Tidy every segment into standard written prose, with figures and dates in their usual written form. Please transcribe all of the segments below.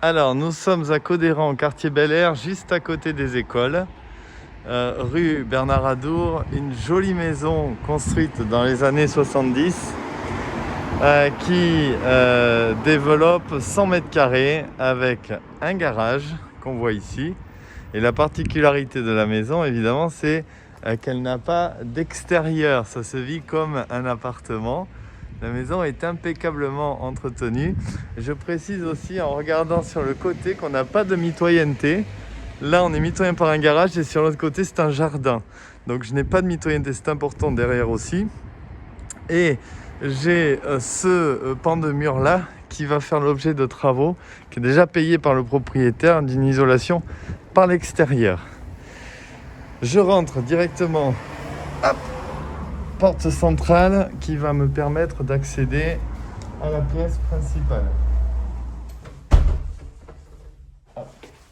Alors, nous sommes à Codéran, quartier Bel Air, juste à côté des écoles. Rue Bernard Adour, une jolie maison construite dans les années 70 qui développe 100 mètres carrés avec un garage qu'on voit ici. Et la particularité de la maison, évidemment, c'est qu'elle n'a pas d'extérieur. Ça se vit comme un appartement. La maison est impeccablement entretenue. Je précise aussi en regardant sur le côté qu'on n'a pas de mitoyenneté. Là, on est mitoyen par un garage et sur l'autre côté, c'est un jardin. Donc, je n'ai pas de mitoyenneté, c'est important derrière aussi. Et j'ai ce pan de mur là qui va faire l'objet de travaux, qui est déjà payé par le propriétaire, d'une isolation par l'extérieur. Je rentre directement, hop, porte centrale qui va me permettre d'accéder à la pièce principale.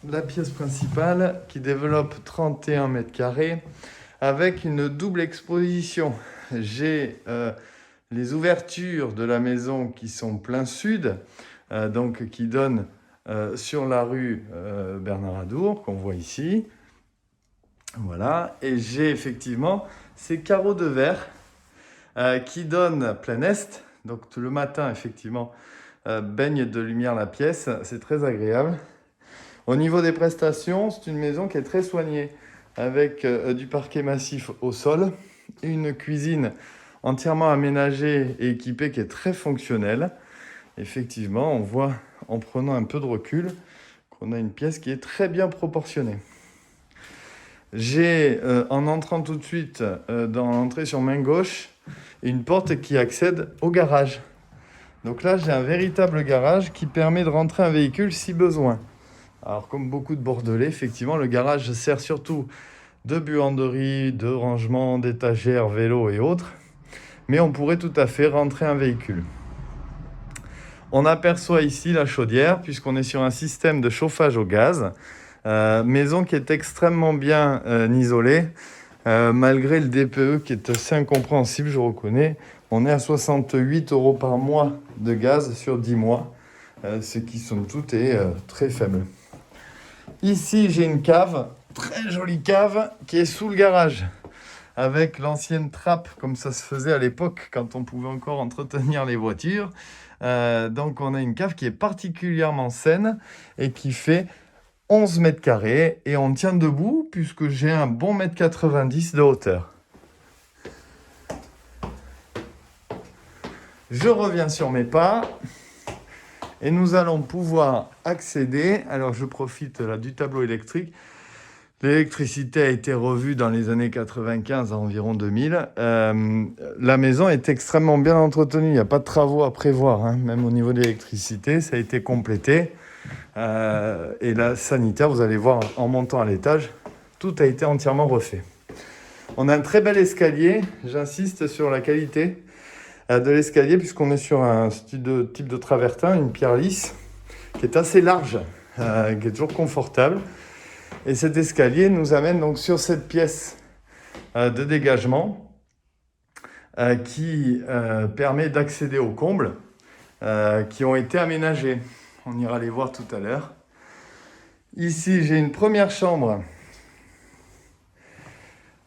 La pièce principale qui développe 31 mètres carrés avec une double exposition. J'ai les ouvertures de la maison qui sont plein sud, donc qui donnent sur la rue Bernard Adour, qu'on voit ici. Voilà, et j'ai effectivement ces carreaux de verre qui donnent plein est. Donc le matin, effectivement, baigne de lumière la pièce, c'est très agréable. Au niveau des prestations, c'est une maison qui est très soignée, avec du parquet massif au sol, une cuisine entièrement aménagée et équipée qui est très fonctionnelle. Effectivement, on voit en prenant un peu de recul qu'on a une pièce qui est très bien proportionnée. J'ai, en entrant tout de suite dans l'entrée sur main gauche, une porte qui accède au garage. Donc là, j'ai un véritable garage qui permet de rentrer un véhicule si besoin. Alors, comme beaucoup de Bordelais, effectivement, le garage sert surtout de buanderie, de rangement, d'étagères, vélos et autres. Mais on pourrait tout à fait rentrer un véhicule. On aperçoit ici la chaudière, puisqu'on est sur un système de chauffage au gaz. Maison qui est extrêmement bien isolée, malgré le DPE qui est assez incompréhensible, je reconnais. On est à 68 € par mois de gaz sur 10 mois, ce qui, somme toute, est très faible. Ici, j'ai une cave, très jolie cave, qui est sous le garage, avec l'ancienne trappe, comme ça se faisait à l'époque, quand on pouvait encore entretenir les voitures. Donc, on a une cave qui est particulièrement saine et qui fait 11 mètres carrés. Et on tient debout, puisque j'ai un bon 1,90 m de hauteur. Je reviens sur mes pas. Et nous allons pouvoir accéder, alors je profite là du tableau électrique. L'électricité a été revue dans les années 95 à environ 2000. La maison est extrêmement bien entretenue, il n'y a pas de travaux à prévoir, hein. Même au niveau de l'électricité, ça a été complété. Et la sanitaire, vous allez voir en montant à l'étage, tout a été entièrement refait. On a un très bel escalier, j'insiste sur la qualité de l'escalier, puisqu'on est sur un type de travertin, une pierre lisse, qui est assez large, qui est toujours confortable. Et cet escalier nous amène donc sur cette pièce de dégagement qui permet d'accéder aux combles qui ont été aménagés. On ira les voir tout à l'heure. Ici, j'ai une première chambre.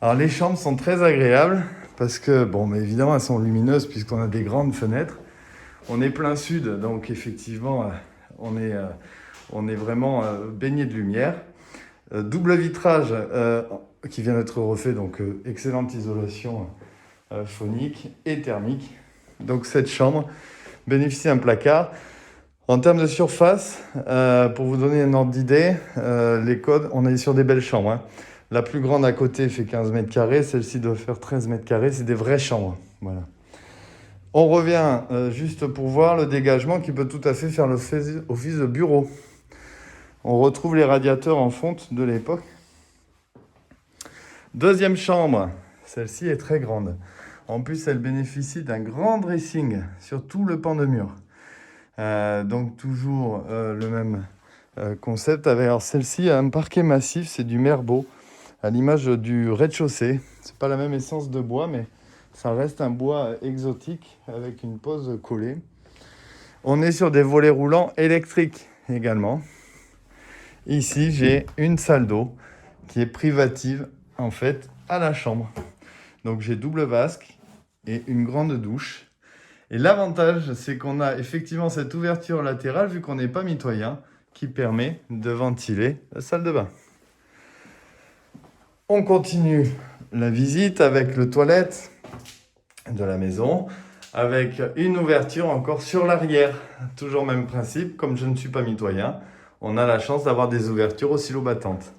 Alors, les chambres sont très agréables. Parce que, bon, mais évidemment, elles sont lumineuses puisqu'on a des grandes fenêtres. On est plein sud, donc effectivement, on est vraiment baigné de lumière. Double vitrage qui vient d'être refait, donc excellente isolation phonique et thermique. Donc cette chambre bénéficie d'un placard. En termes de surface, pour vous donner un ordre d'idée, les codes, on est sur des belles chambres, hein. La plus grande à côté fait 15 mètres carrés, celle-ci doit faire 13 mètres carrés, c'est des vraies chambres. Voilà. On revient juste pour voir le dégagement qui peut tout à fait faire l'office de bureau. On retrouve les radiateurs en fonte de l'époque. Deuxième chambre, celle-ci est très grande. En plus, elle bénéficie d'un grand dressing sur tout le pan de mur. Donc toujours le même concept. Alors celle-ci a un parquet massif, c'est du Merbeau, à l'image du rez-de-chaussée. C'est pas la même essence de bois, mais ça reste un bois exotique avec une pose collée. On est sur des volets roulants électriques, également. Et ici, j'ai une salle d'eau qui est privative en fait à la chambre. Donc j'ai double vasque et une grande douche. Et l'avantage, c'est qu'on a effectivement cette ouverture latérale, vu qu'on n'est pas mitoyen, qui permet de ventiler la salle de bain. On continue la visite avec le toilette de la maison, avec une ouverture encore sur l'arrière. Toujours même principe, comme je ne suis pas mitoyen, on a la chance d'avoir des ouvertures aux silo battantes.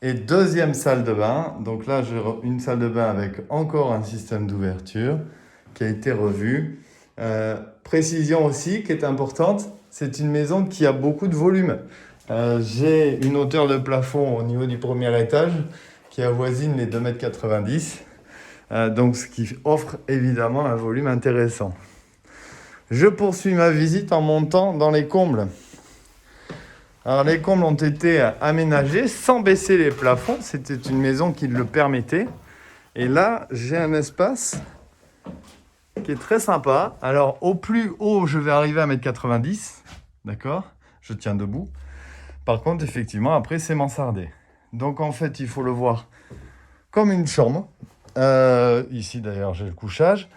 Et deuxième salle de bain, donc là j'ai une salle de bain avec encore un système d'ouverture qui a été revu. Précision aussi qui est importante, c'est une maison qui a beaucoup de volume. J'ai une hauteur de plafond au niveau du premier étage qui avoisine les 2,90 m, donc ce qui offre évidemment un volume intéressant. Je poursuis ma visite en montant dans les combles. Alors les combles ont été aménagés sans baisser les plafonds, c'était une maison qui le permettait. Et là, j'ai un espace qui est très sympa. Alors au plus haut, je vais arriver à 1,90 m, d'accord ? Je tiens debout. Par contre, effectivement, après, c'est mansardé. Donc en fait, il faut le voir comme une chambre. Ici d'ailleurs, j'ai le couchage.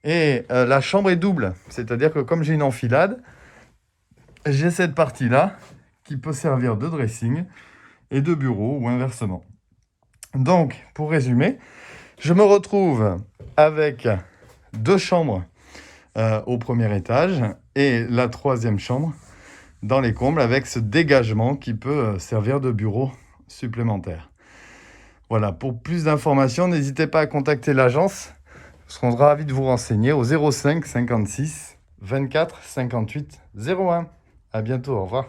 Et la chambre est double, c'est-à-dire que comme j'ai une enfilade, j'ai cette partie-là qui peut servir de dressing et de bureau ou inversement. Donc, pour résumer, je me retrouve avec 2 chambres au premier étage et la 3e chambre dans les combles avec ce dégagement qui peut servir de bureau supplémentaire. Voilà, pour plus d'informations, n'hésitez pas à contacter l'agence. Nous serons ravis de vous renseigner au 05 56 24 58 01. À bientôt, au revoir.